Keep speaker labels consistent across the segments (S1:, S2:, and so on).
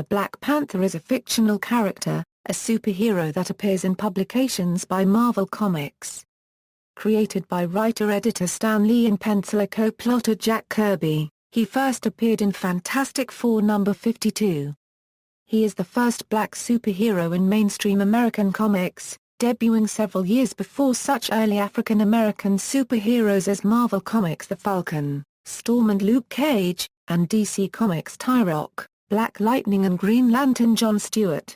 S1: The Black Panther is a fictional character, a superhero that appears in publications by Marvel Comics. Created by writer-editor Stan Lee and penciler co-plotter Jack Kirby, he first appeared in Fantastic Four number 52. He is the first black superhero in mainstream American comics, debuting several years before such early African-American superheroes as Marvel Comics the Falcon, Storm and Luke Cage, and DC Comics Tyroc, Black Lightning and Green Lantern John Stewart.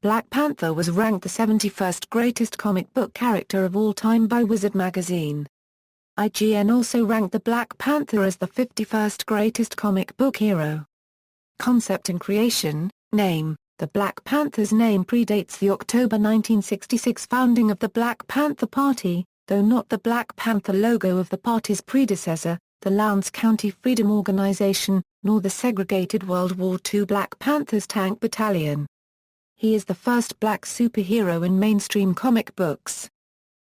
S1: Black Panther was ranked the 71st greatest comic book character of all time by Wizard magazine. IGN also ranked the Black Panther as the 51st greatest comic book hero. Concept and creation. Name. The Black Panther's name predates the October 1966 founding of the Black Panther Party, though not the Black Panther logo of the party's predecessor, the Lowndes County Freedom Organization, nor the segregated World War II Black Panthers Tank Battalion. He is the first black superhero in mainstream comic books.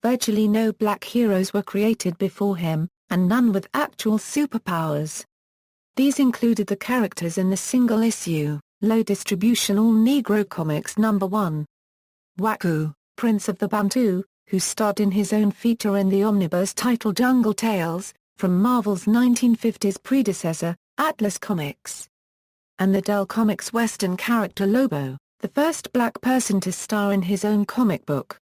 S1: Virtually no black heroes were created before him, and none with actual superpowers. These included the characters in the single-issue, low-distribution all-Negro Comics No. 1. Waku, Prince of the Bantu, who starred in his own feature in the omnibus titled Jungle Tales, from Marvel's 1950s predecessor, Atlas Comics. And the Dell Comics Western character Lobo, the first black person to star in his own comic book.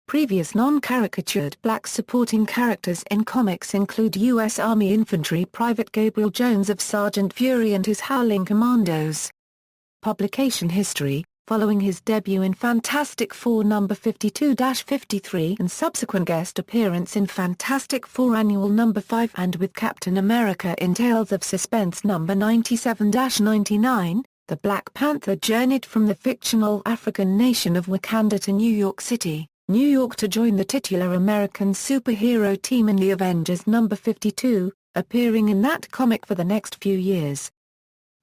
S1: Previous non-caricatured black supporting characters in comics include U.S. Army Infantry Private Gabriel Jones of Sergeant Fury and his Howling Commandos. Publication history. Following his debut in Fantastic Four number 52-53 and subsequent guest appearance in Fantastic Four Annual number 5 and with Captain America in Tales of Suspense number 97-99, the Black Panther journeyed from the fictional African nation of Wakanda to New York City, New York to join the titular American superhero team in the Avengers number 52, appearing in that comic for the next few years.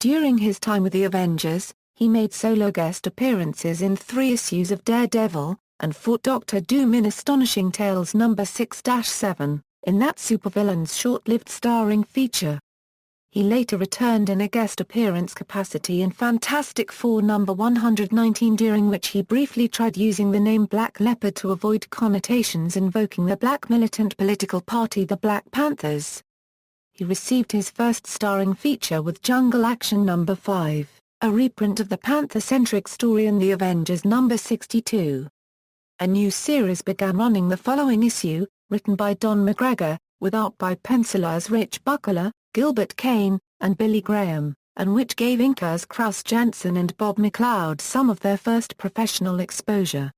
S1: During his time with the Avengers, he made solo guest appearances in 3 issues of Daredevil, and fought Doctor Doom in Astonishing Tales number 6-7, in that supervillain's short-lived starring feature. He later returned in a guest appearance capacity in Fantastic Four number 119, during which he briefly tried using the name Black Leopard to avoid connotations invoking the black militant political party the Black Panthers. He received his first starring feature with Jungle Action number 5, a reprint of the Panther-centric story in The Avengers number 62. A new series began running the following issue, written by Don McGregor, with art by pencilers Rich Buckler, Gilbert Kane, and Billy Graham, and which gave inkers Kraus Janson and Bob McLeod some of their first professional exposure.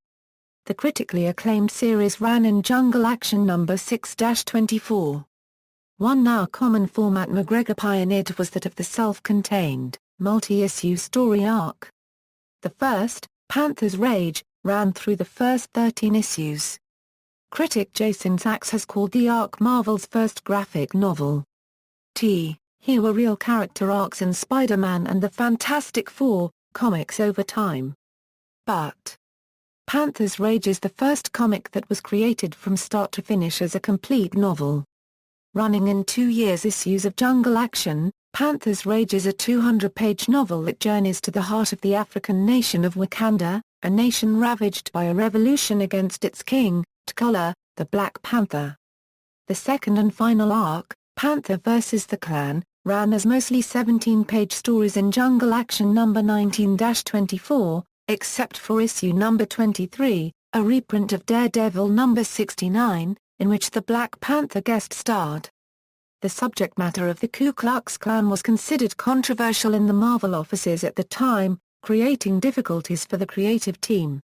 S1: The critically acclaimed series ran in Jungle Action number 6-24. One now common format McGregor pioneered was that of the self-contained, multi-issue story arc. The first, Panther's Rage, ran through the first 13 issues. Critic Jason Sachs has called the arc Marvel's first graphic novel. Here were real character arcs in Spider-Man and the Fantastic Four comics over time. But Panther's Rage is the first comic that was created from start to finish as a complete novel. Running in 2 years issues of Jungle Action, Panther's Rage is a 200-page novel that journeys to the heart of the African nation of Wakanda, a nation ravaged by a revolution against its king, T'Challa, the Black Panther. The second and final arc, Panther vs. the Klan, ran as mostly 17-page stories in Jungle Action number 19-24, except for issue number 23, a reprint of Daredevil number 69, in which the Black Panther guest starred. The subject matter of the Ku Klux Klan was considered controversial in the Marvel offices at the time, creating difficulties for the creative team.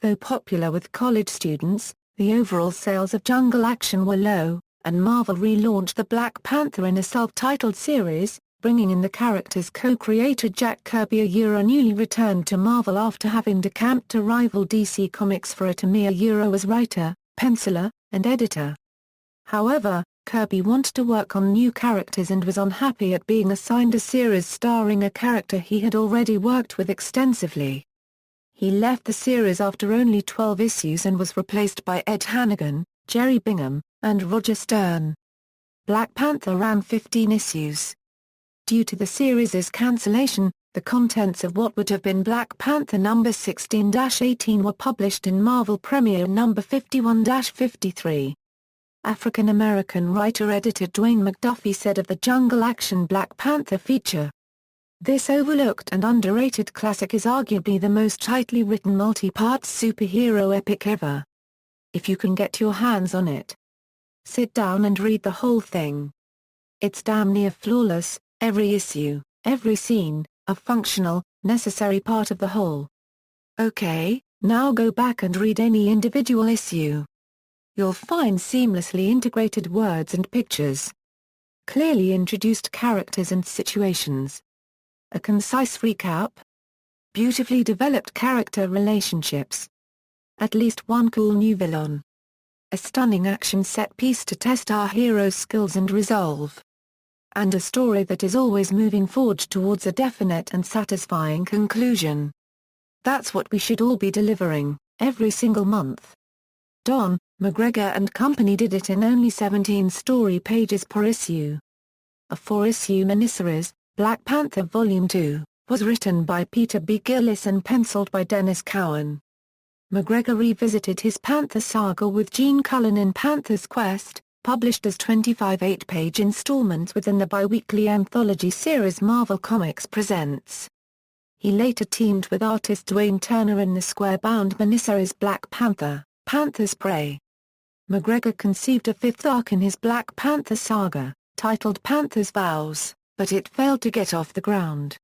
S1: Though popular with college students, the overall sales of Jungle Action were low, and Marvel relaunched the Black Panther in a self-titled series, bringing in the character's co-creator Jack Kirby, a newly returned to Marvel after having decamped to rival DC Comics for a mere as writer, penciler, and editor. However, Kirby wanted to work on new characters and was unhappy at being assigned a series starring a character he had already worked with extensively. He left the series after only 12 issues and was replaced by Ed Hannigan, Jerry Bingham, and Roger Stern. Black Panther ran 15 issues. Due to the series' cancellation, The contents of what would have been Black Panther number 16-18 were published in Marvel Premiere number 51-53. African-American writer-editor Dwayne McDuffie said of the Jungle Action Black Panther feature, "This overlooked and underrated classic is arguably the most tightly written multi-part superhero epic ever. If you can get your hands on it, sit down and read the whole thing. It's damn near flawless, every issue, every scene, a functional, necessary part of the whole. Okay, now go back and read any individual issue. You'll find seamlessly integrated words and pictures, clearly introduced characters and situations, a concise recap, beautifully developed character relationships, at least one cool new villain, a stunning action set piece to test our hero's skills and resolve, and a story that is always moving forward towards a definite and satisfying conclusion. That's what we should all be delivering, every single month." Don McGregor and Company did it in only 17 story pages per issue. A 4-issue miniseries, Black Panther Volume 2, was written by Peter B. Gillis and penciled by Dennis Cowan. McGregor revisited his Panther saga with Gene Cullen in Panther's Quest, published as 25 8-page installments within the bi-weekly anthology series Marvel Comics Presents. He later teamed with artist Dwayne Turner in the square-bound miniseries Black Panther, Panther's Prey. McGregor conceived a 5th arc in his Black Panther saga, titled Panther's Vows, but it failed to get off the ground.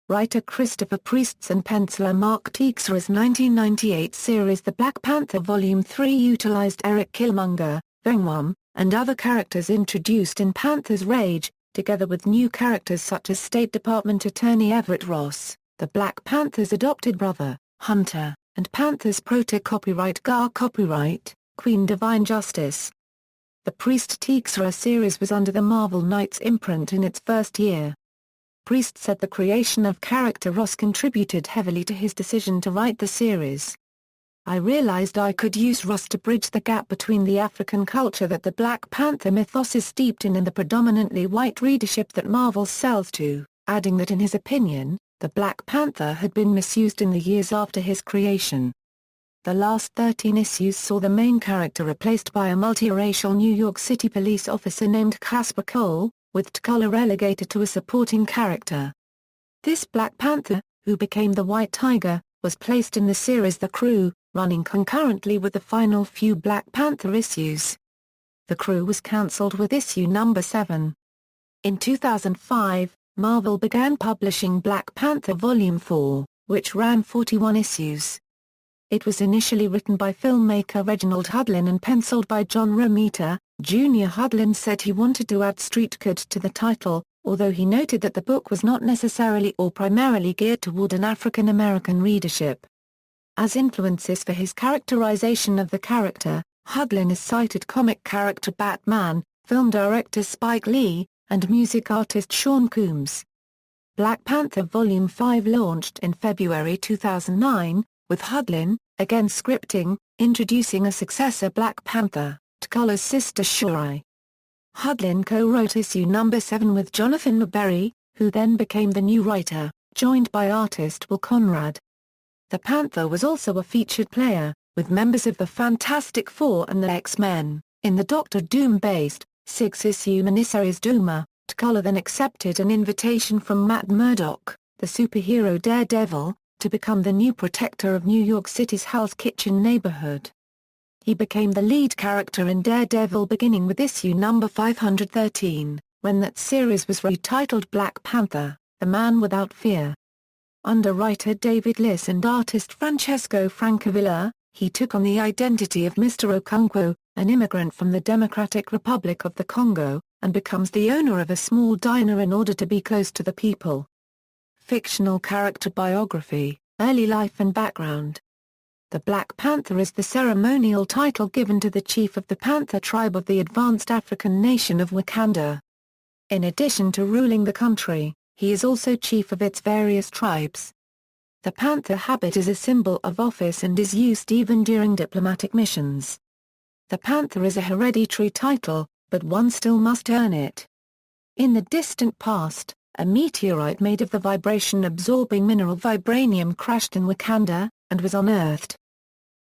S1: Writer Christopher Priest's and penciler Mark Teixeira's 1998 series The Black Panther Volume 3 utilized Eric Killmonger, Vengwam, and other characters introduced in Panther's Rage, together with new characters such as State Department Attorney Everett Ross, the Black Panther's adopted brother, Hunter, and Panther's proto-copyright Copyright, Queen Divine Justice. The Priest-Teixeira series was under the Marvel Knights imprint in its first year. Priest said the creation of character Ross contributed heavily to his decision to write the series. "I realized I could use Ross to bridge the gap between the African culture that the Black Panther mythos is steeped in and the predominantly white readership that Marvel sells to," adding that in his opinion, the Black Panther had been misused in the years after his creation. The last 13 issues saw the main character replaced by a multiracial New York City police officer named Casper Cole, with T'Challa relegated to a supporting character. This Black Panther, who became the White Tiger, was placed in the series The Crew, running concurrently with the final few Black Panther issues. The Crew was cancelled with issue number 7. In 2005, Marvel began publishing Black Panther Volume 4, which ran 41 issues. It was initially written by filmmaker Reginald Hudlin and penciled by John Romita. Jr. Hudlin said he wanted to add street cred to the title, although he noted that the book was not necessarily or primarily geared toward an African American readership. As influences for his characterization of the character, Hudlin has cited comic character Batman, film director Spike Lee, and music artist Sean Combs. Black Panther Volume 5 launched in February 2009, with Hudlin, again scripting, introducing a successor Black Panther, T'Challa's sister Shuri. Hudlin co-wrote issue number 7 with Jonathan Maberry, who then became the new writer, joined by artist Will Conrad. The Panther was also a featured player, with members of the Fantastic Four and the X-Men, in the Doctor Doom-based, 6-issue miniseries Dooma. T'Challa then accepted an invitation from Matt Murdock, the superhero Daredevil, to become the new protector of New York City's Hell's Kitchen neighborhood. He became the lead character in Daredevil beginning with issue number 513, when that series was retitled Black Panther, The Man Without Fear. Under writer David Liss and artist Francesco Francavilla, he took on the identity of Mr. Okonkwo, an immigrant from the Democratic Republic of the Congo, and becomes the owner of a small diner in order to be close to the people. Fictional character biography, early life and background. The Black Panther is the ceremonial title given to the chief of the Panther tribe of the advanced African nation of Wakanda. In addition to ruling the country, he is also chief of its various tribes. The Panther habit is a symbol of office and is used even during diplomatic missions. The Panther is a hereditary title, but one still must earn it. In the distant past, a meteorite made of the vibration-absorbing mineral vibranium crashed in Wakanda, and was unearthed.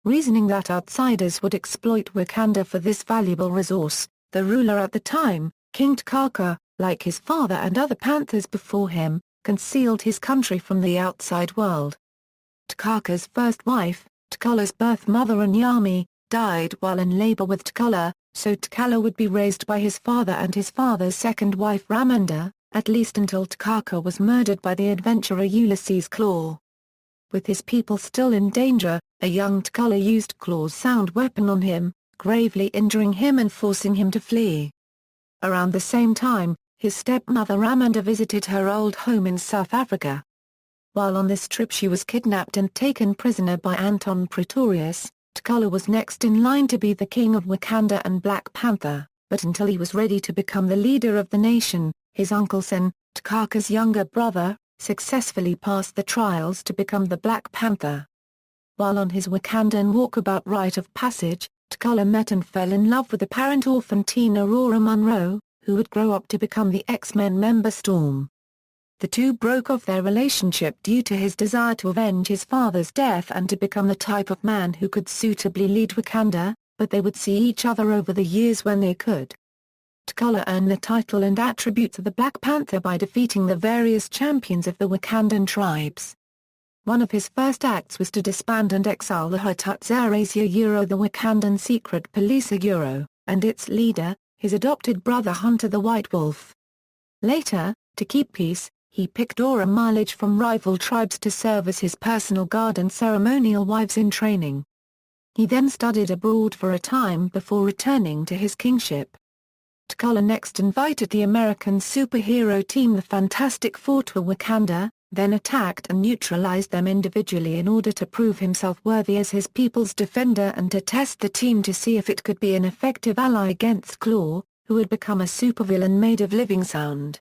S1: Reasoning that outsiders would exploit Wakanda for this valuable resource, the ruler at the time, King T'Chaka, like his father and other Panthers before him, concealed his country from the outside world. T'Chaka's first wife, T'Challa's birth mother Nyami, died while in labor with T'Challa, so T'Challa would be raised by his father and his father's second wife Ramonda, at least until T'Chaka was murdered by the adventurer Ulysses Klaue. With his people still in danger, a young T'Challa used Klaue's sound weapon on him, gravely injuring him and forcing him to flee. Around the same time, his stepmother Ramonda visited her old home in South Africa. While on this trip she was kidnapped and taken prisoner by Anton Pretorius. T'Challa was next in line to be the king of Wakanda and Black Panther, but until he was ready to become the leader of the nation, his uncle Sen, T'Chaka's younger brother, successfully passed the trials to become the Black Panther. While on his Wakandan walkabout rite of passage, T'Challa met and fell in love with apparent orphan teen Aurora Monroe, who would grow up to become the X-Men member Storm. The two broke off their relationship due to his desire to avenge his father's death and to become the type of man who could suitably lead Wakanda, but they would see each other over the years when they could. T'Challa earned the title and attributes of the Black Panther by defeating the various champions of the Wakandan tribes. One of his first acts was to disband and exile the Hotutsares the Wakandan secret police and its leader, his adopted brother Hunter the White Wolf. Later, to keep peace, he picked Dora Milaje from rival tribes to serve as his personal guard and ceremonial wives in training. He then studied abroad for a time before returning to his kingship. T'Challa next invited the American superhero team the Fantastic Four to Wakanda, then attacked and neutralized them individually in order to prove himself worthy as his people's defender and to test the team to see if it could be an effective ally against Klaue, who had become a supervillain made of living sound.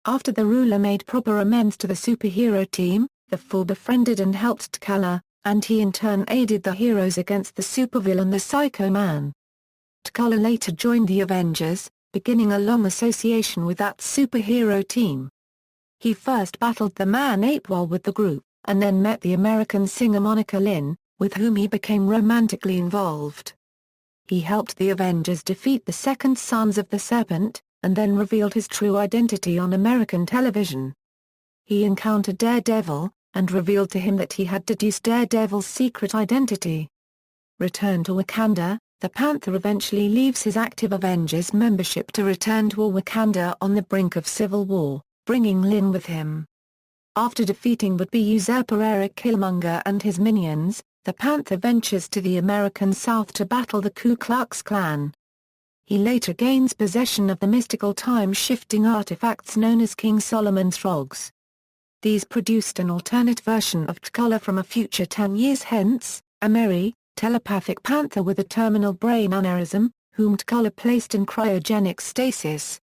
S1: After the ruler made proper amends to the superhero team, the Four befriended and helped T'Challa, and he in turn aided the heroes against the supervillain the Psycho Man. T'Challa later joined the Avengers, beginning a long association with that superhero team. He first battled the Man-Ape while with the group, and then met the American singer Monica Lynn, with whom he became romantically involved. He helped the Avengers defeat the Second Sons of the Serpent, and then revealed his true identity on American television. He encountered Daredevil, and revealed to him that he had deduced Daredevil's secret identity. Returned to Wakanda, the Panther eventually leaves his active Avengers membership to return to Wakanda on the brink of civil war, bringing Lynn with him. After defeating would-be usurper Eric Killmonger and his minions, the Panther ventures to the American South to battle the Ku Klux Klan. He later gains possession of the mystical time-shifting artifacts known as King Solomon's Frogs. These produced an alternate version of T'Challa from a future 10 years hence, a merry, telepathic panther with a terminal brain aneurysm, whom T'Challa placed in cryogenic stasis.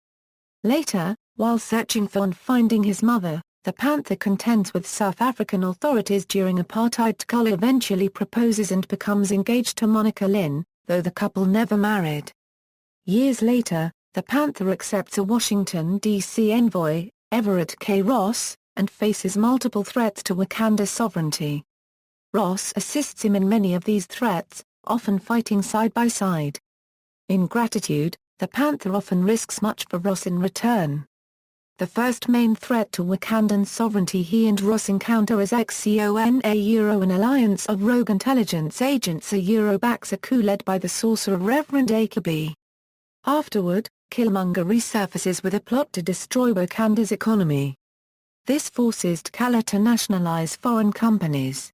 S1: Later, while searching for and finding his mother, the Panther contends with South African authorities during apartheid. T'Challa eventually proposes and becomes engaged to Monica Lynn, though the couple never married. Years later, the Panther accepts a Washington, D.C. envoy, Everett K. Ross, and faces multiple threats to Wakanda's sovereignty. Ross assists him in many of these threats, often fighting side by side. In gratitude, the Panther often risks much for Ross in return. The first main threat to Wakandan sovereignty he and Ross encounter is XCONA an alliance of rogue intelligence agents backs a coup led by the sorcerer Reverend A. Kirby. Afterward, Killmonger resurfaces with a plot to destroy Wakanda's economy. This forces T'Challa to nationalize foreign companies.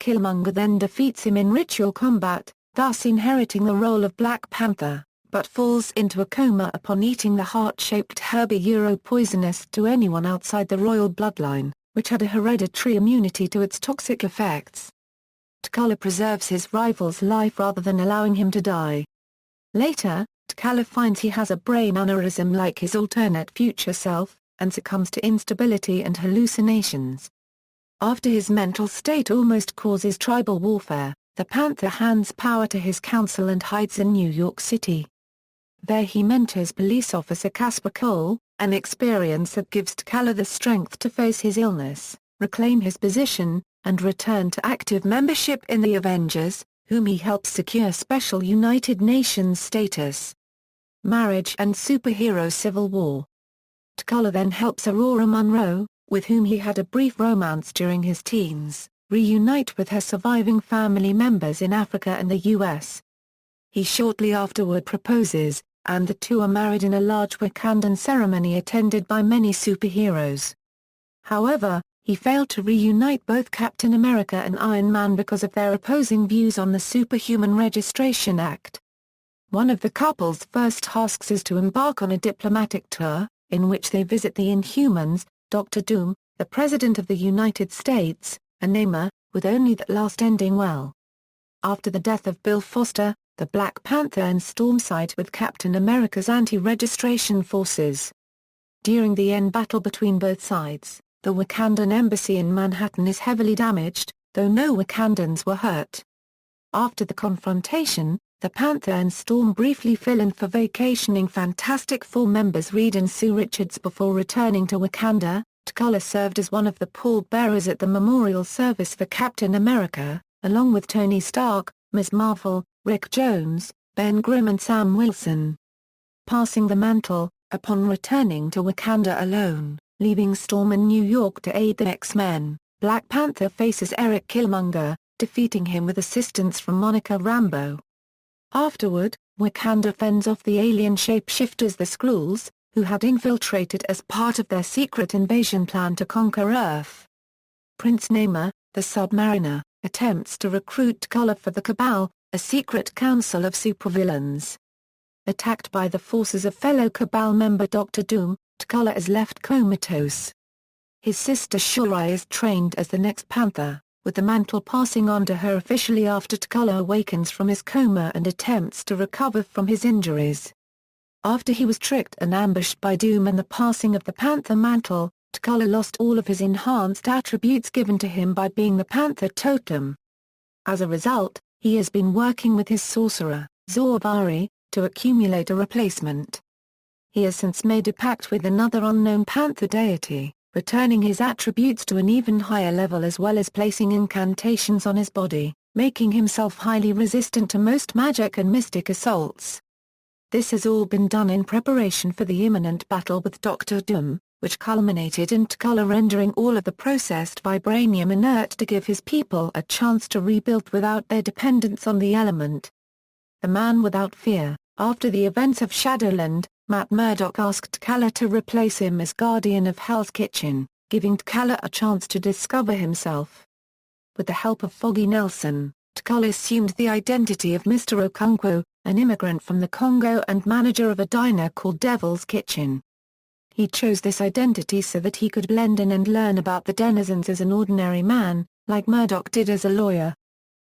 S1: Killmonger then defeats him in ritual combat, thus inheriting the role of Black Panther, but falls into a coma upon eating the heart-shaped herb poisonous to anyone outside the royal bloodline, which had a hereditary immunity to its toxic effects. T'Challa preserves his rival's life rather than allowing him to die. Later, T'Challa finds he has a brain aneurysm like his alternate future self, and succumbs to instability and hallucinations. After his mental state almost causes tribal warfare, the Panther hands power to his council and hides in New York City. There he mentors police officer Casper Cole, an experience that gives T'Challa the strength to face his illness, reclaim his position, and return to active membership in the Avengers, whom he helps secure special United Nations status. Marriage and superhero civil war. T'Challa then helps Aurora Monroe, with whom he had a brief romance during his teens, reunite with her surviving family members in Africa and the US. He shortly afterward proposes, and the two are married in a large Wakandan ceremony attended by many superheroes. However, he failed to reunite both Captain America and Iron Man because of their opposing views on the Superhuman Registration Act. One of the couple's first tasks is to embark on a diplomatic tour, in which they visit the Inhumans, Dr. Doom, the President of the United States, and Namor, with only that last ending well. After the death of Bill Foster, the Black Panther and Storm side with Captain America's anti-registration forces. During the end battle between both sides, the Wakandan embassy in Manhattan is heavily damaged, though no Wakandans were hurt. After the confrontation, the Panther and Storm briefly fill in for vacationing Fantastic Four members Reed and Sue Richards before returning to Wakanda. T'Challa served as one of the pallbearers at the memorial service for Captain America, along with Tony Stark, Ms. Marvel, Rick Jones, Ben Grimm and Sam Wilson. Passing the mantle, upon returning to Wakanda alone, leaving Storm in New York to aid the X-Men, Black Panther faces Eric Killmonger, defeating him with assistance from Monica Rambeau. Afterward, Wakanda fends off the alien shapeshifters the Skrulls, who had infiltrated as part of their secret invasion plan to conquer Earth. Prince Namor, the Submariner, attempts to recruit T'Challa for the Cabal, a secret council of supervillains. Attacked by the forces of fellow Cabal member Dr. Doom, T'Challa is left comatose. His sister Shuri is trained as the next Panther, with the mantle passing on to her officially after T'Challa awakens from his coma and attempts to recover from his injuries. After he was tricked and ambushed by Doom and the passing of the Panther mantle, T'Challa lost all of his enhanced attributes given to him by being the Panther Totem. As a result, he has been working with his sorcerer, Zor-Bari, to accumulate a replacement. He has since made a pact with another unknown Panther deity, returning his attributes to an even higher level as well as placing incantations on his body, making himself highly resistant to most magic and mystic assaults. This has all been done in preparation for the imminent battle with Dr. Doom, which culminated in T'Challa rendering all of the processed vibranium inert to give his people a chance to rebuild without their dependence on the element. The Man Without Fear. After the events of Shadowland, Matt Murdock asked T'Challa to replace him as Guardian of Hell's Kitchen, giving T'Challa a chance to discover himself. With the help of Foggy Nelson, T'Challa assumed the identity of Mr. Okonkwo, an immigrant from the Congo and manager of a diner called Devil's Kitchen. He chose this identity so that he could blend in and learn about the denizens as an ordinary man, like Murdoch did as a lawyer.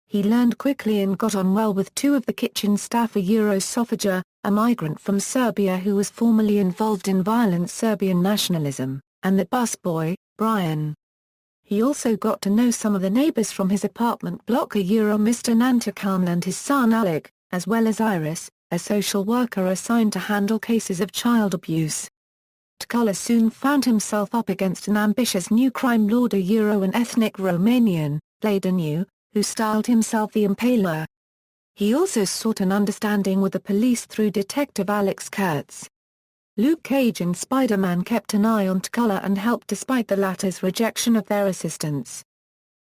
S1: He learned quickly and got on well with two of the kitchen staff, a Eurosophager, a migrant from Serbia who was formerly involved in violent Serbian nationalism, and the busboy, Brian. He also got to know some of the neighbors from his apartment block, a Mr. Nantakan and his son Alec, as well as Iris, a social worker assigned to handle cases of child abuse. T'Challa soon found himself up against an ambitious new crime lord, a an ethnic Romanian, played anew, who styled himself the Impaler. He also sought an understanding with the police through Detective Alex Kurtz. Luke Cage and Spider-Man kept an eye on T'Challa and helped despite the latter's rejection of their assistance.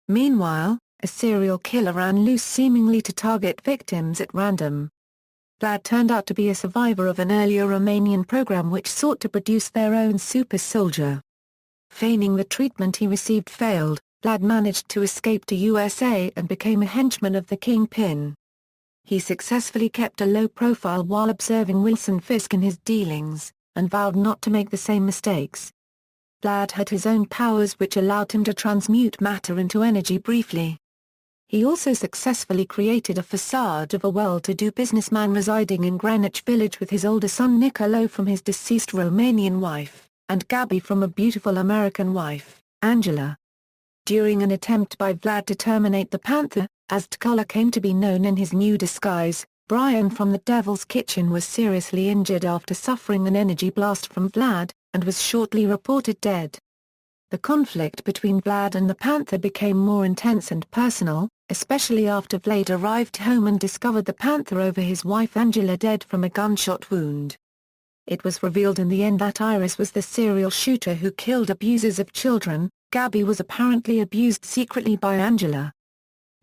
S1: Meanwhile, a serial killer ran loose seemingly to target victims at random. Vlad turned out to be a survivor of an earlier Romanian program which sought to produce their own super soldier. Feigning the treatment he received failed, Vlad managed to escape to USA and became a henchman of the Kingpin. He successfully kept a low profile while observing Wilson Fisk in his dealings, and vowed not to make the same mistakes. Vlad had his own powers which allowed him to transmute matter into energy briefly. He also successfully created a facade of a well-to-do businessman residing in Greenwich Village with his older son Niccolo from his deceased Romanian wife, and Gabby from a beautiful American wife, Angela. During an attempt by Vlad to terminate the Panther, as T'Challa came to be known in his new disguise, Brian from the Devil's Kitchen was seriously injured after suffering an energy blast from Vlad, and was shortly reported dead. The conflict between Vlad and the Panther became more intense and personal, especially after Vlad arrived home and discovered the Panther over his wife Angela dead from a gunshot wound. It was revealed in the end that Iris was the serial shooter who killed abusers of children. Gabby was apparently abused secretly by Angela.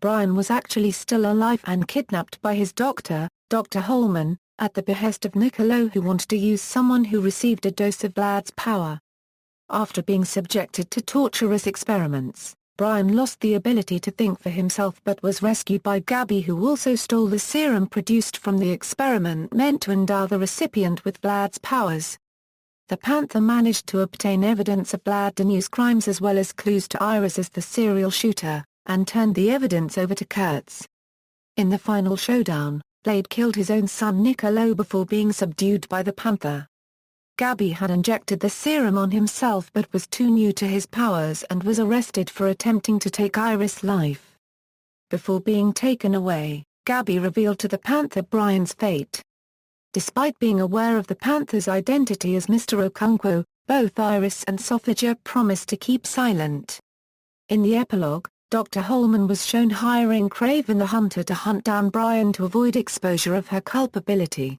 S1: Brian was actually still alive and kidnapped by his doctor, Dr. Holman, at the behest of Niccolo, who wanted to use someone who received a dose of Vlad's power. After being subjected to torturous experiments, Brian lost the ability to think for himself but was rescued by Gabby, who also stole the serum produced from the experiment meant to endow the recipient with Vlad's powers. The Panther managed to obtain evidence of Vlad Danu's crimes as well as clues to Iris as the serial shooter, and turned the evidence over to Kurtz. In the final showdown, Vlad killed his own son Niccolo before being subdued by the Panther. Gabby had injected the serum on himself but was too new to his powers and was arrested for attempting to take Iris' life. Before being taken away, Gabby revealed to the Panther Brian's fate. Despite being aware of the Panther's identity as Mr. Okonkwo, both Iris and Sophaja promised to keep silent. In the epilogue, Dr. Holman was shown hiring Craven the Hunter to hunt down Brian to avoid exposure of her culpability.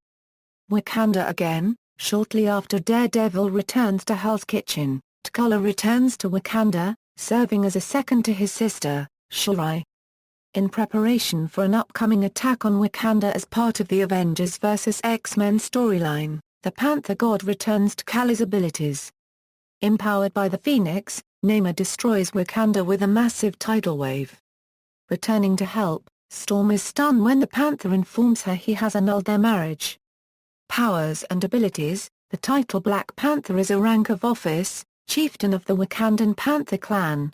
S1: Wakanda again. Shortly after Daredevil returns to Hell's Kitchen, T'Challa returns to Wakanda, serving as a second to his sister, Shuri. In preparation for an upcoming attack on Wakanda as part of the Avengers vs. X-Men storyline, the Panther God returns T'Challa's abilities. Empowered by the Phoenix, Namor destroys Wakanda with a massive tidal wave. Returning to help, Storm is stunned when the Panther informs her he has annulled their marriage. Powers and abilities. The title Black Panther is a rank of office, chieftain of the Wakandan Panther clan.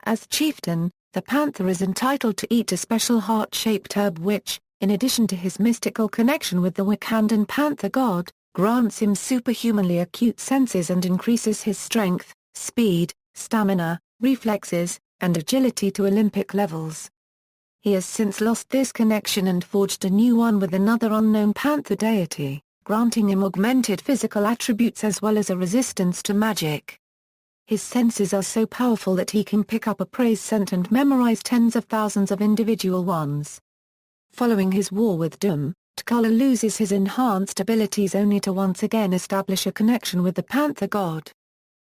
S1: As chieftain, the Panther is entitled to eat a special heart-shaped herb which, in addition to his mystical connection with the Wakandan Panther god, grants him superhumanly acute senses and increases his strength, speed, stamina, reflexes, and agility to Olympic levels. He has since lost this connection and forged a new one with another unknown Panther deity, granting him augmented physical attributes as well as a resistance to magic. His senses are so powerful that he can pick up a prey's scent and memorize tens of thousands of individual ones. Following his war with Doom, T'Challa loses his enhanced abilities only to once again establish a connection with the Panther god.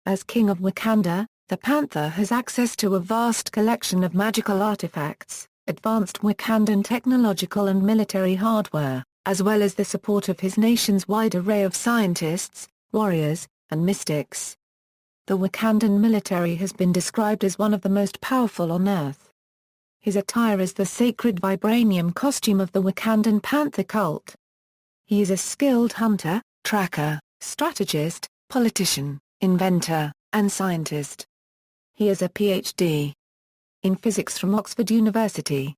S1: As King of Wakanda, the Panther has access to a vast collection of magical artifacts, advanced Wakandan technological and military hardware, as well as the support of his nation's wide array of scientists, warriors, and mystics. The Wakandan military has been described as one of the most powerful on Earth. His attire is the sacred vibranium costume of the Wakandan Panther cult. He is a skilled hunter, tracker, strategist, politician, inventor, and scientist. He has a Ph.D. in physics from Oxford University.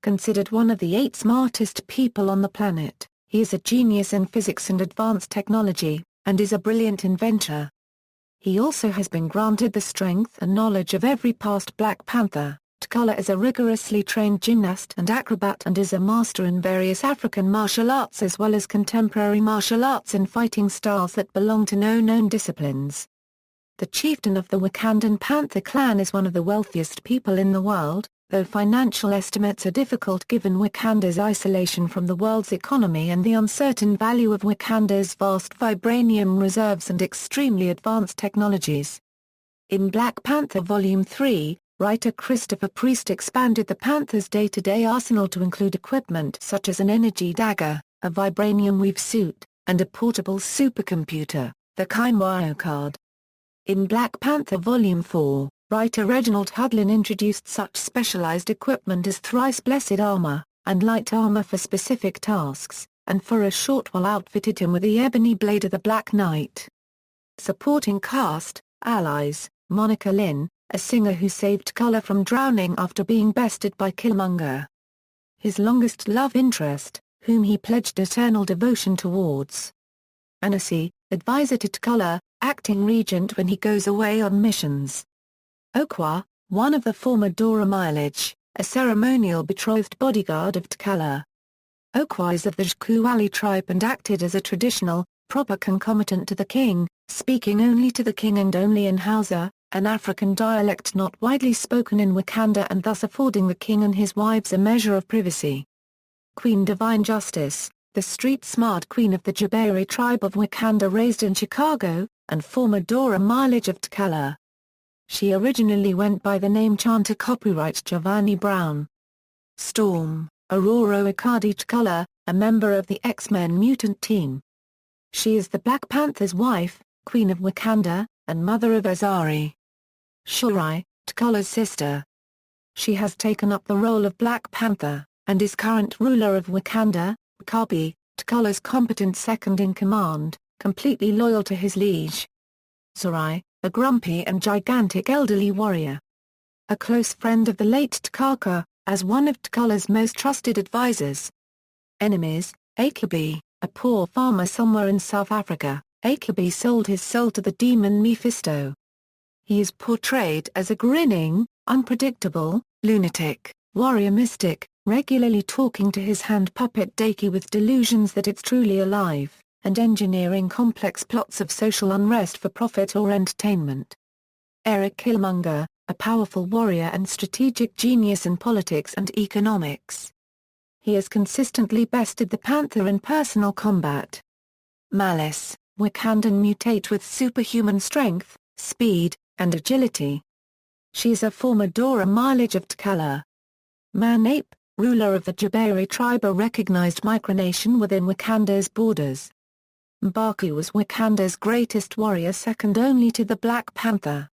S1: Considered one of the 8 smartest people on the planet, he is a genius in physics and advanced technology, and is a brilliant inventor. He also has been granted the strength and knowledge of every past Black Panther. T'Challa is a rigorously trained gymnast and acrobat and is a master in various African martial arts as well as contemporary martial arts and fighting styles that belong to no known disciplines. The chieftain of the Wakandan Panther clan is one of the wealthiest people in the world, though financial estimates are difficult given Wakanda's isolation from the world's economy and the uncertain value of Wakanda's vast vibranium reserves and extremely advanced technologies. In Black Panther Volume 3, writer Christopher Priest expanded the Panther's day-to-day arsenal to include equipment such as an energy dagger, a vibranium weave suit, and a portable supercomputer, the Kaimwao card. In Black Panther Volume 4, writer Reginald Hudlin introduced such specialized equipment as thrice-blessed armor, and light armor for specific tasks, and for a short while outfitted him with the ebony blade of the Black Knight. Supporting cast, allies, Monica Lynn, a singer who saved T'Challa from drowning after being bested by Killmonger. His longest love interest, whom he pledged eternal devotion towards. Anansi, advisor to T'Challa, acting regent when he goes away on missions. Okwa, one of the former Dora Milaje, a ceremonial betrothed bodyguard of T'Challa. Okwis of the Jkuali tribe and acted as a traditional, proper concomitant to the king, speaking only to the king and only in Hausa, an African dialect not widely spoken in Wakanda and thus affording the king and his wives a measure of privacy. Queen Divine Justice, the street-smart queen of the Jabari tribe of Wakanda raised in Chicago, and former Dora Milaje of T'Challa. She originally went by the name Chanta copyright Giovanni Brown. Storm, Aurora Ikadi T'Challa, a member of the X-Men mutant team. She is the Black Panther's wife, Queen of Wakanda, and mother of Azari. Shuri, T'Challa's sister. She has taken up the role of Black Panther, and is current ruler of Wakanda, W'Kabi, T'Challa's competent second-in-command, completely loyal to his liege. Zuri, a grumpy and gigantic elderly warrior. A close friend of the late T'Chaka, as one of T'Challa's most trusted advisors. Enemies, Akabi, a poor farmer somewhere in South Africa. Akabi sold his soul to the demon Mephisto. He is portrayed as a grinning, unpredictable, lunatic, warrior mystic, regularly talking to his hand puppet Daki with delusions that it's truly alive, and engineering complex plots of social unrest for profit or entertainment. Eric Killmonger, a powerful warrior and strategic genius in politics and economics. He has consistently bested the Panther in personal combat. Malice, Wakandan mutate with superhuman strength, speed, and agility. She is a former Dora Milaje of T'Challa. Man-Ape, ruler of the Jabari tribe, a recognized micronation within Wakanda's borders. M'Baku was Wakanda's greatest warrior, second only to the Black Panther.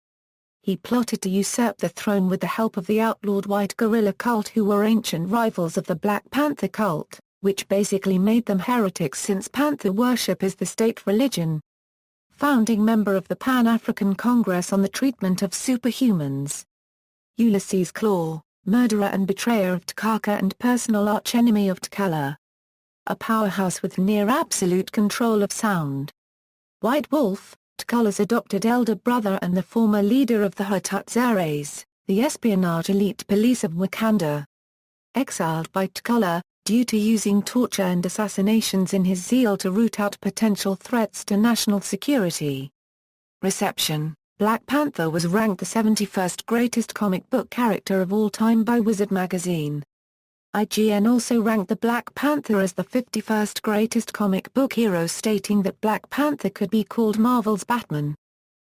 S1: He plotted to usurp the throne with the help of the outlawed white gorilla cult, who were ancient rivals of the Black Panther cult, which basically made them heretics since Panther worship is the state religion. Founding member of the Pan-African Congress on the Treatment of Superhumans. Ulysses Claw, murderer and betrayer of T'Chaka and personal archenemy of T'Challa. A powerhouse with near-absolute control of sound. White Wolf, T'Challa's adopted elder brother and the former leader of the Hotutzares, the espionage elite police of Wakanda. Exiled by T'Challa, due to using torture and assassinations in his zeal to root out potential threats to national security. Reception: Black Panther was ranked the 71st greatest comic book character of all time by Wizard magazine. IGN also ranked the Black Panther as the 51st greatest comic book hero, stating that Black Panther could be called Marvel's Batman.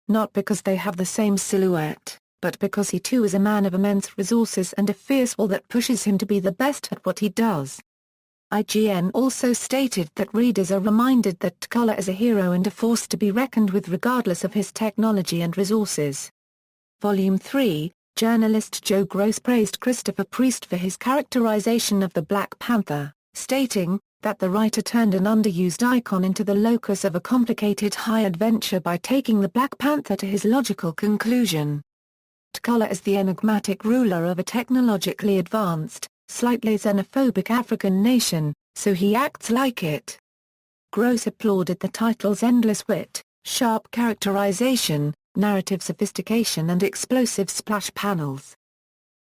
S1: Not because they have the same silhouette, but because he too is a man of immense resources and a fierce will that pushes him to be the best at what he does. IGN also stated that readers are reminded that T'Challa is a hero and a force to be reckoned with regardless of his technology and resources. Volume 3, journalist Joe Gross praised Christopher Priest for his characterization of the Black Panther, stating that the writer turned an underused icon into the locus of a complicated high adventure by taking the Black Panther to his logical conclusion. T'Challa is the enigmatic ruler of a technologically advanced, slightly xenophobic African nation, so he acts like it. Gross applauded the title's endless wit, sharp characterization, narrative sophistication and explosive splash panels.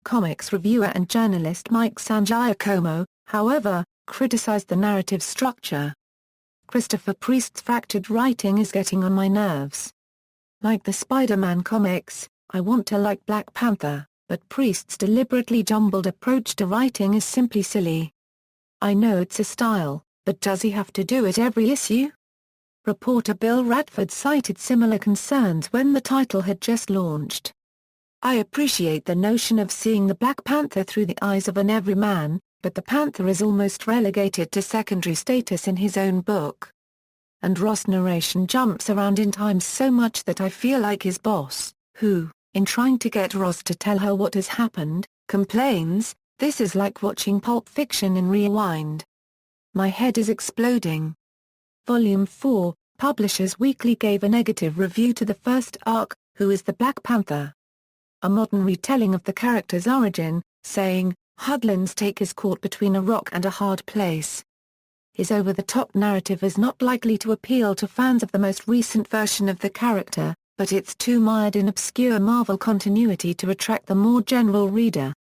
S1: Comics reviewer and journalist Mike Sangiacomo, however, criticized the narrative structure. Christopher Priest's fractured writing is getting on my nerves. Like the Spider-Man comics, I want to like Black Panther, but Priest's deliberately jumbled approach to writing is simply silly. I know it's a style, but does he have to do it every issue? Reporter Bill Radford cited similar concerns when the title had just launched. I appreciate the notion of seeing the Black Panther through the eyes of an everyman, but the Panther is almost relegated to secondary status in his own book. And Ross' narration jumps around in time so much that I feel like his boss, who, in trying to get Ross to tell her what has happened, complains, "This is like watching Pulp Fiction in rewind. My head is exploding." Volume 4, Publishers Weekly gave a negative review to the first arc, Who is the Black Panther? A modern retelling of the character's origin, saying, Hudlin's take is caught between a rock and a hard place. His over-the-top narrative is not likely to appeal to fans of the most recent version of the character, but it's too mired in obscure Marvel continuity to attract the more general reader.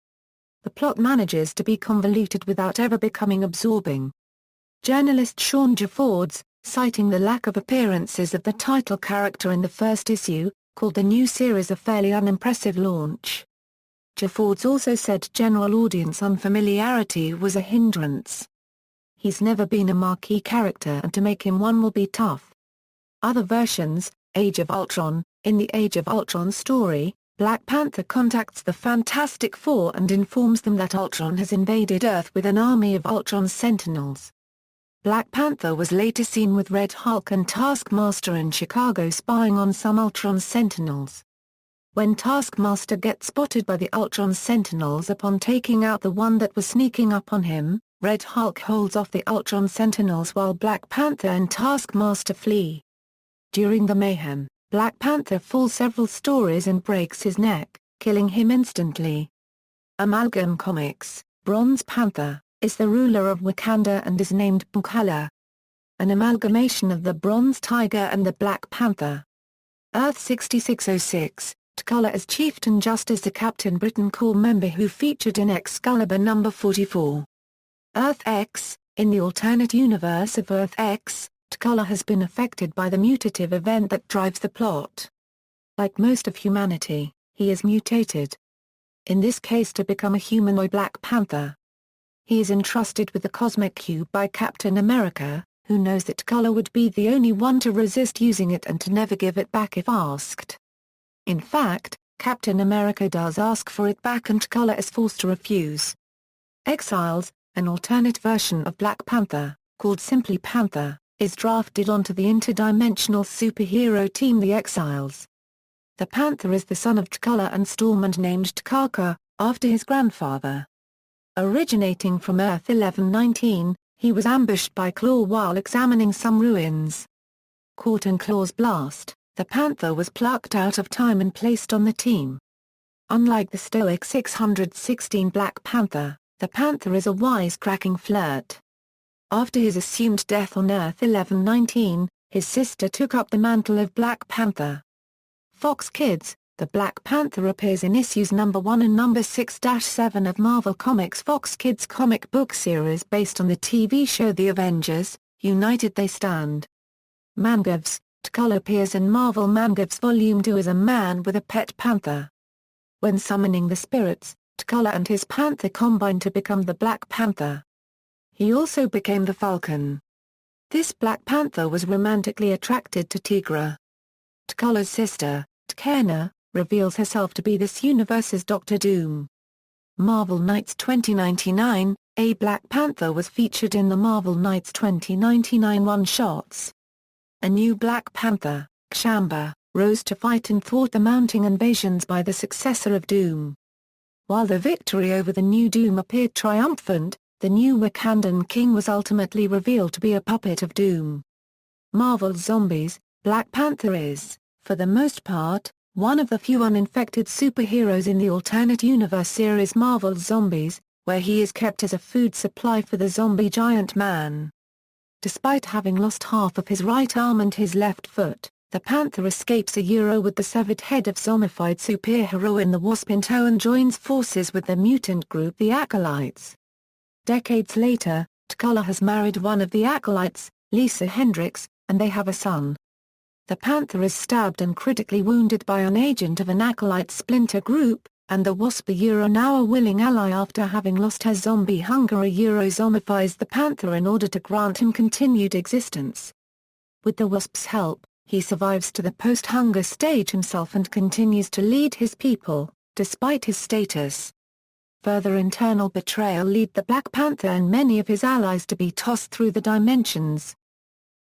S1: The plot manages to be convoluted without ever becoming absorbing. Journalist Sean Jeffords, citing the lack of appearances of the title character in the first issue, called the new series a fairly unimpressive launch. Jeffords also said general audience unfamiliarity was a hindrance. He's never been a marquee character and to make him one will be tough. Other versions, Age of Ultron. In the Age of Ultron story, Black Panther contacts the Fantastic Four and informs them that Ultron has invaded Earth with an army of Ultron's Sentinels. Black Panther was later seen with Red Hulk and Taskmaster in Chicago spying on some Ultron Sentinels. When Taskmaster gets spotted by the Ultron Sentinels upon taking out the one that was sneaking up on him, Red Hulk holds off the Ultron Sentinels while Black Panther and Taskmaster flee. During the mayhem, Black Panther falls several stories and breaks his neck, killing him instantly. Amalgam Comics, Bronze Panther, is the ruler of Wakanda and is named M'Kala. An amalgamation of the Bronze Tiger and the Black Panther. Earth 6606, T'Challa as Chieftain just as the Captain Britain Corps member who featured in Excalibur No. 44. Earth X, in the alternate universe of Earth X, T'Challa has been affected by the mutative event that drives the plot. Like most of humanity, he is mutated. In this case to become a humanoid Black Panther. He is entrusted with the Cosmic Cube by Captain America, who knows that T'Challa would be the only one to resist using it and to never give it back if asked. In fact, Captain America does ask for it back and T'Challa is forced to refuse. Exiles, an alternate version of Black Panther, called simply Panther, is drafted onto the interdimensional superhero team the Exiles. The Panther is the son of T'Challa and Storm and named T'Chaka, after his grandfather. Originating from Earth 1119, he was ambushed by Klaw while examining some ruins. Caught in Klaw's blast, the Panther was plucked out of time and placed on the team. Unlike the stoic 616 Black Panther, the Panther is a wisecracking flirt. After his assumed death on Earth 1119, his sister took up the mantle of Black Panther. Fox Kids, the Black Panther appears in issues No. 1 and No. 6-7 of Marvel Comics Fox Kids comic book series based on the TV show The Avengers, United They Stand. Mangavs, T'Challa appears in Marvel Mangavs Volume 2 as a man with a pet panther. When summoning the spirits, T'Challa and his panther combine to become the Black Panther. He also became the Falcon. This Black Panther was romantically attracted to Tigra. T'Challa's sister, T'Kena, reveals herself to be this universe's Doctor Doom. Marvel Knights 2099, a Black Panther was featured in the Marvel Knights 2099 one-shots. A new Black Panther, Kshamba, rose to fight and thwart the mounting invasions by the successor of Doom. While the victory over the new Doom appeared triumphant, the new Wakandan king was ultimately revealed to be a puppet of Doom. Marvel's Zombies, Black Panther is, for the most part, one of the few uninfected superheroes in the alternate universe series Marvel's Zombies, where he is kept as a food supply for the zombie giant man. Despite having lost half of his right arm and his left foot, the Panther escapes with the severed head of zombified superheroine the Wasp in tow and joins forces with the mutant group the Acolytes. Decades later, T'Challa has married one of the Acolytes, Lisa Hendricks, and they have a son. The Panther is stabbed and critically wounded by an agent of an Acolyte splinter group, and the Wasp now a willing ally after having lost her zombie hunger zombifies the Panther in order to grant him continued existence. With the Wasp's help, he survives to the post-hunger stage himself and continues to lead his people, despite his status. Further internal betrayal led the Black Panther and many of his allies to be tossed through the dimensions.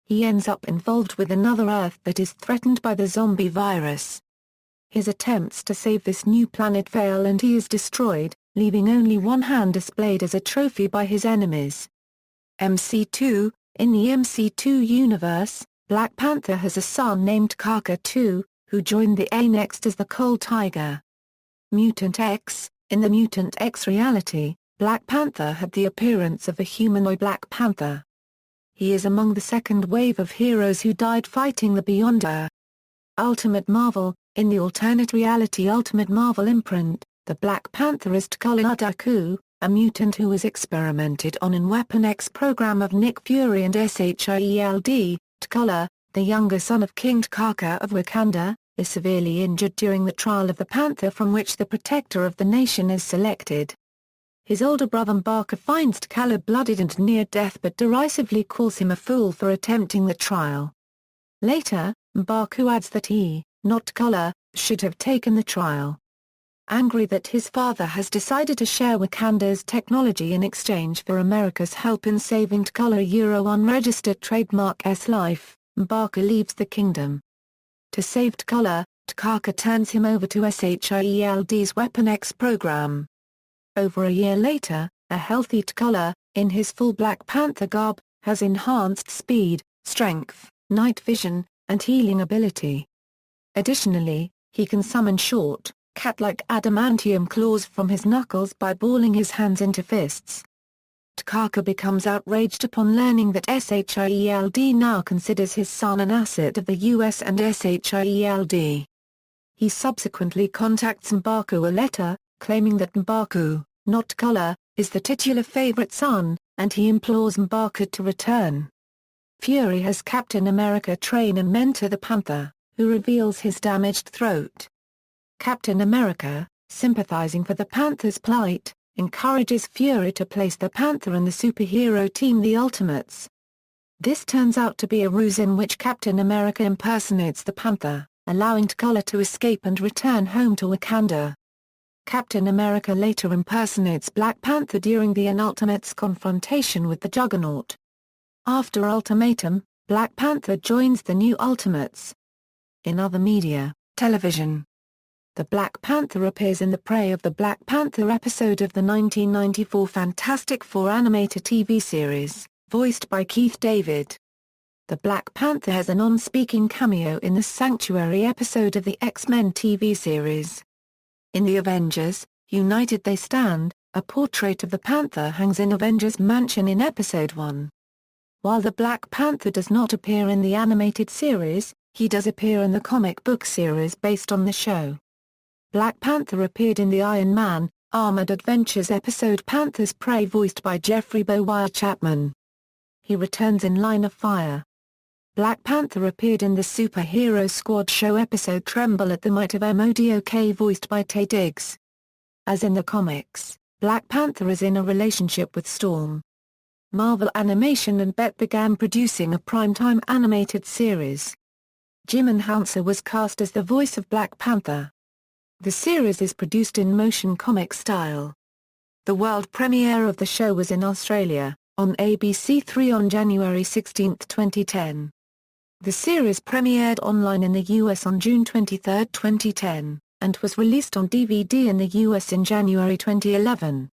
S1: He ends up involved with another Earth that is threatened by the zombie virus. His attempts to save this new planet fail and he is destroyed, leaving only one hand displayed as a trophy by his enemies. MC2, in the MC2 universe, Black Panther has a son named Kaka 2, who joined the A next as the Cold Tiger. Mutant X, in the Mutant X reality, Black Panther had the appearance of a humanoid Black Panther. He is among the second wave of heroes who died fighting the Beyonder. Ultimate Marvel, in the alternate reality Ultimate Marvel imprint, the Black Panther is T'Challa Udaku, a mutant who was experimented on in Weapon X program of Nick Fury and Shield. T'Challa, the younger son of King T'Chaka of Wakanda, is severely injured during the trial of the Panther from which the protector of the nation is selected. His older brother M'Baka finds T'Challa bloodied and near death but derisively calls him a fool for attempting the trial. Later, M'Baka adds that he, not T'Challa, should have taken the trial. Angry that his father has decided to share Wakanda's technology in exchange for America's help in saving T'Challa unregistered trademark S life, M'Baka leaves the kingdom. To save T'Challa, T'Chaka turns him over to Shield's Weapon X program. Over a year later, a healthy T'Challa, in his full Black Panther garb, has enhanced speed, strength, night vision, and healing ability. Additionally, he can summon short, cat-like adamantium claws from his knuckles by balling his hands into fists. T'Chaka becomes outraged upon learning that Shield now considers his son an asset of the US and Shield. He subsequently contacts M'Baku a letter, claiming that M'Baku, not T'Challa, is the titular favorite son, and he implores M'Baku to return. Fury has Captain America train and mentor the Panther, who reveals his damaged throat. Captain America, sympathizing for the Panther's plight, encourages Fury to place the Panther in the superhero team the Ultimates. This turns out to be a ruse in which Captain America impersonates the Panther, allowing T'Challa to escape and return home to Wakanda. Captain America later impersonates Black Panther during the Ultimates' confrontation with the Juggernaut. After Ultimatum, Black Panther joins the new Ultimates. In other media, television. The Black Panther appears in the Prey of the Black Panther episode of the 1994 Fantastic Four animated TV series, voiced by Keith David. The Black Panther has a non-speaking cameo in the Sanctuary episode of the X-Men TV series. In the Avengers, United They Stand, a portrait of the Panther hangs in Avengers Mansion in Episode 1. While the Black Panther does not appear in the animated series, he does appear in the comic book series based on the show. Black Panther appeared in the Iron Man, Armored Adventures episode Panther's Prey voiced by Jeffrey Boyer-Chapman. He returns in Line of Fire. Black Panther appeared in the Superhero Squad show episode Tremble at the Might of Modok voiced by Taye Diggs. As in the comics, Black Panther is in a relationship with Storm. Marvel Animation and Bet began producing a primetime animated series. Jim Enhancer was cast as the voice of Black Panther. The series is produced in motion comic style. The world premiere of the show was in Australia, on ABC3 on January 16, 2010. The series premiered online in the US on June 23, 2010, and was released on DVD in the US in January 2011.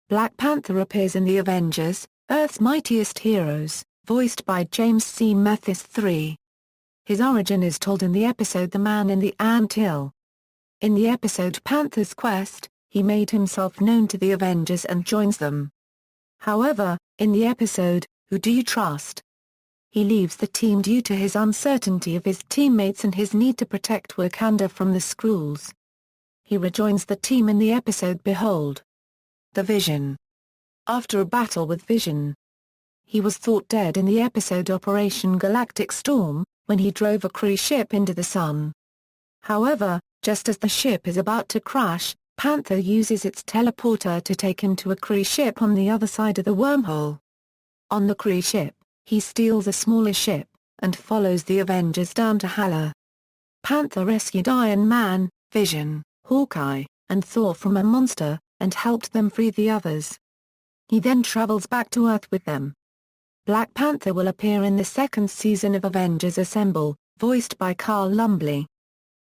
S1: Black Panther appears in The Avengers, Earth's Mightiest Heroes, voiced by James C. Mathis III. His origin is told in the episode The Man in the Ant Hill. In the episode Panther's Quest, he made himself known to the Avengers and joins them. However, in the episode, Who Do You Trust? He leaves the team due to his uncertainty of his teammates and his need to protect Wakanda from the Skrulls. He rejoins the team in the episode Behold the Vision. After a battle with Vision, he was thought dead in the episode Operation Galactic Storm, when he drove a Kree ship into the sun. However, just as the ship is about to crash, Panther uses its teleporter to take him to a Kree ship on the other side of the wormhole. On the Kree ship, he steals a smaller ship, and follows the Avengers down to Hala. Panther rescued Iron Man, Vision, Hawkeye, and Thor from a monster, and helped them free the others. He then travels back to Earth with them. Black Panther will appear in the second season of Avengers Assemble, voiced by Carl Lumbly.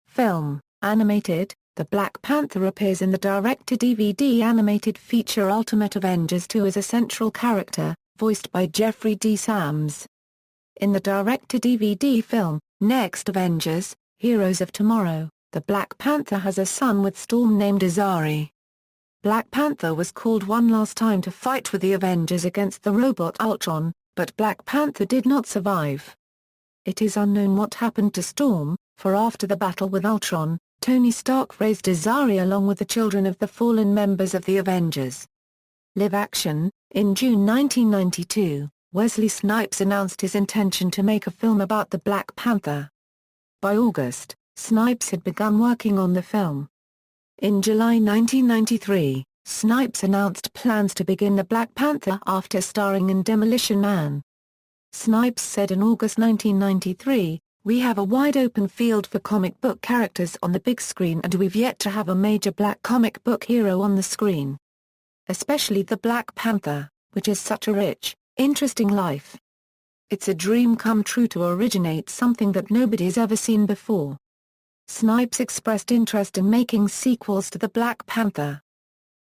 S1: Film, animated, The Black Panther appears in the direct-to-DVD animated feature Ultimate Avengers 2 as a central character, voiced by Jeffrey D. Sams. In the direct-to-DVD film, Next Avengers, Heroes of Tomorrow, the Black Panther has a son with Storm named Azari. Black Panther was called one last time to fight with the Avengers against the robot Ultron, but Black Panther did not survive. It is unknown what happened to Storm, for after the battle with Ultron, Tony Stark raised Azari along with the children of the fallen members of the Avengers. Live action. In June 1992, Wesley Snipes announced his intention to make a film about the Black Panther. By August, Snipes had begun working on the film. In July 1993, Snipes announced plans to begin the Black Panther after starring in Demolition Man. Snipes said in August 1993, "We have a wide-open field for comic book characters on the big screen and we've yet to have a major black comic book hero on the screen. Especially the Black Panther, which is such a rich, interesting life. It's a dream come true to originate something that nobody's ever seen before." Snipes expressed interest in making sequels to the Black Panther.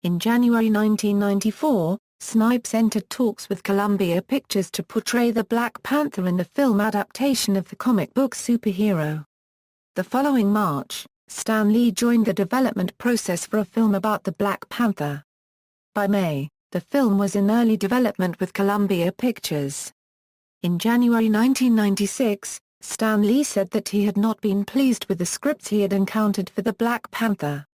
S1: In January 1994, Snipes entered talks with Columbia Pictures to portray the Black Panther in the film adaptation of the comic book superhero. The following March, Stan Lee joined the development process for a film about the Black Panther. By May, the film was in early development with Columbia Pictures. In January 1996, Stan Lee said that he had not been pleased with the scripts he had encountered for the Black Panther.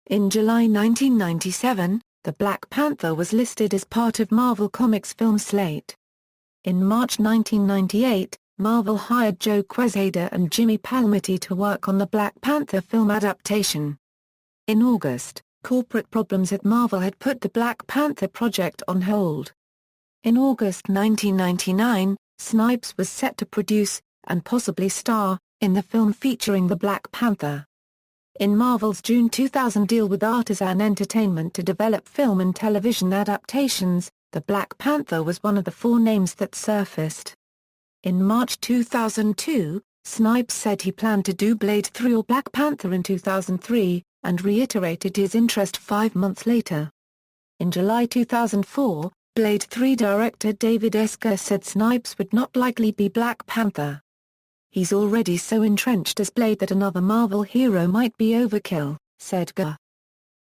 S1: In July 1997, the Black Panther was listed as part of Marvel Comics' film slate. In March 1998, Marvel hired Joe Quesada and Jimmy Palmiotti to work on the Black Panther film adaptation. In August, corporate problems at Marvel had put the Black Panther project on hold. In August 1999, Snipes was set to produce, and possibly star, in the film featuring the Black Panther. In Marvel's June 2000 deal with Artisan Entertainment to develop film and television adaptations, the Black Panther was one of the 4 names that surfaced. In March 2002, Snipes said he planned to do Blade 3 or Black Panther in 2003, and reiterated his interest 5 months later. In July 2004, Blade 3 director David S. Goyer said Snipes would not likely be Black Panther. "He's already so entrenched as Blade that another Marvel hero might be overkill," said Goyer.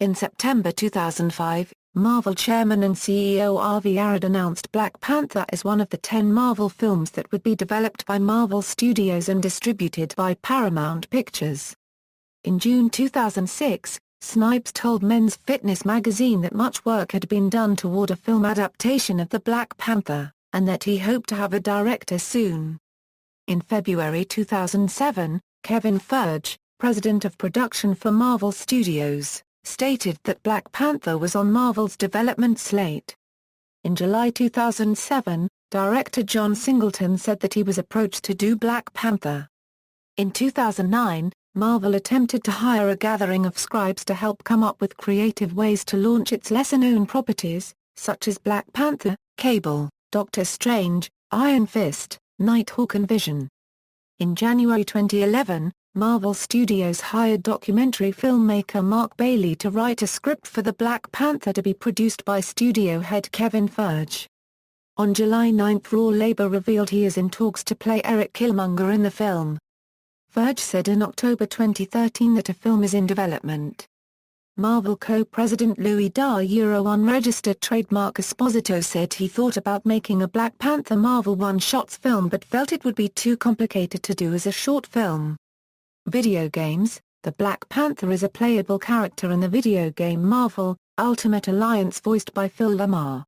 S1: In September 2005, Marvel chairman and CEO Avi Arad announced Black Panther as one of the 10 Marvel films that would be developed by Marvel Studios and distributed by Paramount Pictures. In June 2006, Snipes told Men's Fitness magazine that much work had been done toward a film adaptation of the Black Panther, and that he hoped to have a director soon. In February 2007, Kevin Feige, president of production for Marvel Studios, stated that Black Panther was on Marvel's development slate. In July 2007, director John Singleton said that he was approached to do Black Panther. In 2009, Marvel attempted to hire a gathering of scribes to help come up with creative ways to launch its lesser-known properties, such as Black Panther, Cable, Doctor Strange, Iron Fist, Nighthawk and Vision. In January 2011, Marvel Studios hired documentary filmmaker Mark Bailey to write a script for the Black Panther to be produced by studio head Kevin Feige. On July 9, Raw Labor revealed he is in talks to play Eric Killmonger in the film. Feige said in October 2013 that a film is in development. Marvel co-president Louis unregistered trademark Esposito said he thought about making a Black Panther Marvel one-shots film but felt it would be too complicated to do as a short film. Video games. The Black Panther is a playable character in the video game Marvel Ultimate Alliance voiced by Phil Lamar.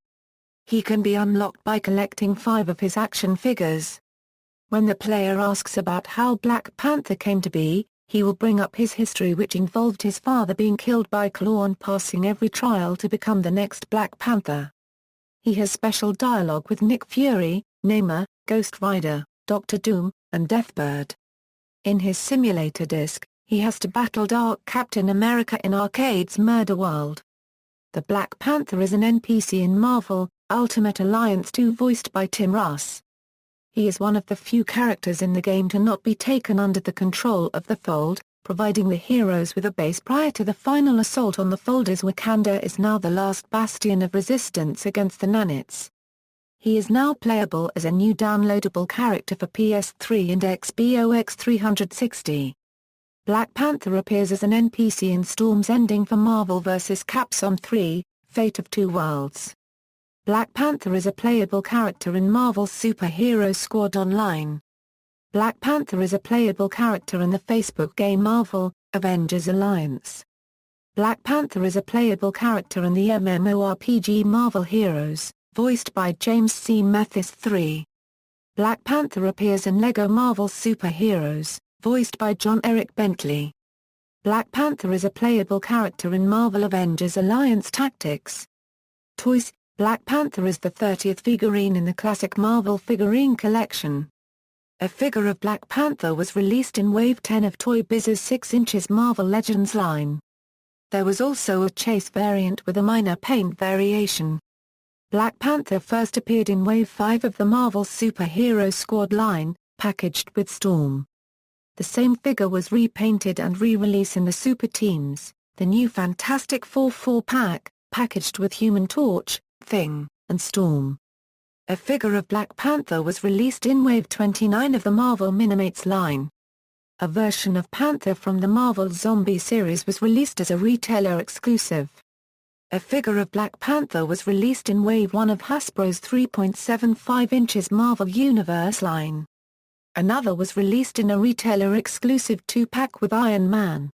S1: He can be unlocked by collecting 5 of his action figures. When the player asks about how Black Panther came to be, he will bring up his history, which involved his father being killed by Klaw and passing every trial to become the next Black Panther. He has special dialogue with Nick Fury, Namor, Ghost Rider, Doctor Doom, and Deathbird. In his simulator disc, he has to battle Dark Captain America in Arcade's Murder World. The Black Panther is an NPC in Marvel Ultimate Alliance 2 voiced by Tim Russ. He is one of the few characters in the game to not be taken under the control of the Fold, providing the heroes with a base prior to the final assault on the Fold, as Wakanda is now the last bastion of resistance against the Nanites. He is now playable as a new downloadable character for PS3 and Xbox 360. Black Panther appears as an NPC in Storm's ending for Marvel vs. Capcom 3, Fate of Two Worlds. Black Panther is a playable character in Marvel's Superhero Squad Online. Black Panther is a playable character in the Facebook game Marvel Avengers Alliance. Black Panther is a playable character in the MMORPG Marvel Heroes, voiced by James C. Mathis III. Black Panther appears in LEGO Marvel Super Heroes, voiced by John Eric Bentley. Black Panther is a playable character in Marvel Avengers Alliance Tactics. Toys: Black Panther is the 30th figurine in the classic Marvel figurine collection. A figure of Black Panther was released in Wave 10 of Toy Biz's 6" Marvel Legends line. There was also a chase variant with a minor paint variation. Black Panther first appeared in Wave 5 of the Marvel Super Hero Squad line, packaged with Storm. The same figure was repainted and re-released in the Super Teams, the new Fantastic Four 4-pack, packaged with Human Torch, Thing, and Storm. A figure of Black Panther was released in Wave 29 of the Marvel Minimates line. A version of Panther from the Marvel Zombie series was released as a retailer exclusive. A figure of Black Panther was released in Wave 1 of Hasbro's 3.75" Marvel Universe line. Another was released in a retailer-exclusive 2-pack with Iron Man.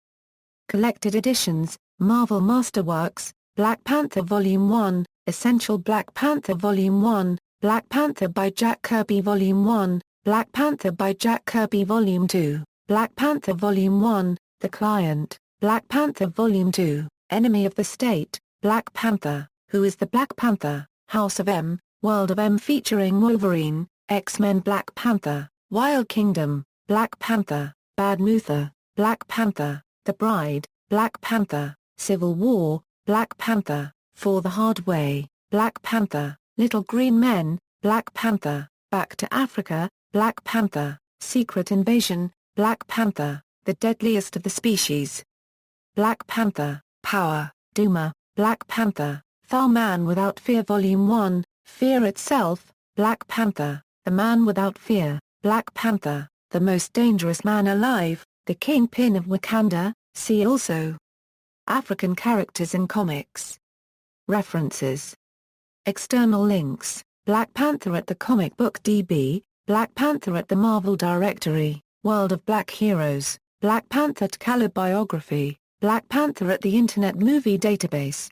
S1: Collected editions: Marvel Masterworks, Black Panther Volume 1, Essential Black Panther Volume 1, Black Panther by Jack Kirby Volume 1, Black Panther by Jack Kirby Volume 2, Black Panther Volume 1, The Client, Black Panther Volume 2, Enemy of the State, Black Panther, Who is the Black Panther, House of M, World of M featuring Wolverine, X-Men Black Panther, Wild Kingdom, Black Panther, Bad Mutha, Black Panther, The Bride, Black Panther, Civil War, Black Panther, For the Hard Way, Black Panther, Little Green Men, Black Panther, Back to Africa, Black Panther, Secret Invasion, Black Panther, The Deadliest of the Species. Black Panther, Power, Duma, Black Panther, The Man Without Fear Volume 1, Fear Itself, Black Panther, The Man Without Fear, Black Panther, The Most Dangerous Man Alive, The Kingpin of Wakanda. See also African characters in comics. References. External links: Black Panther at the Comic Book DB, Black Panther at the Marvel Directory, World of Black Heroes, Black Panther T'Challa Biography, Black Panther at the Internet Movie Database.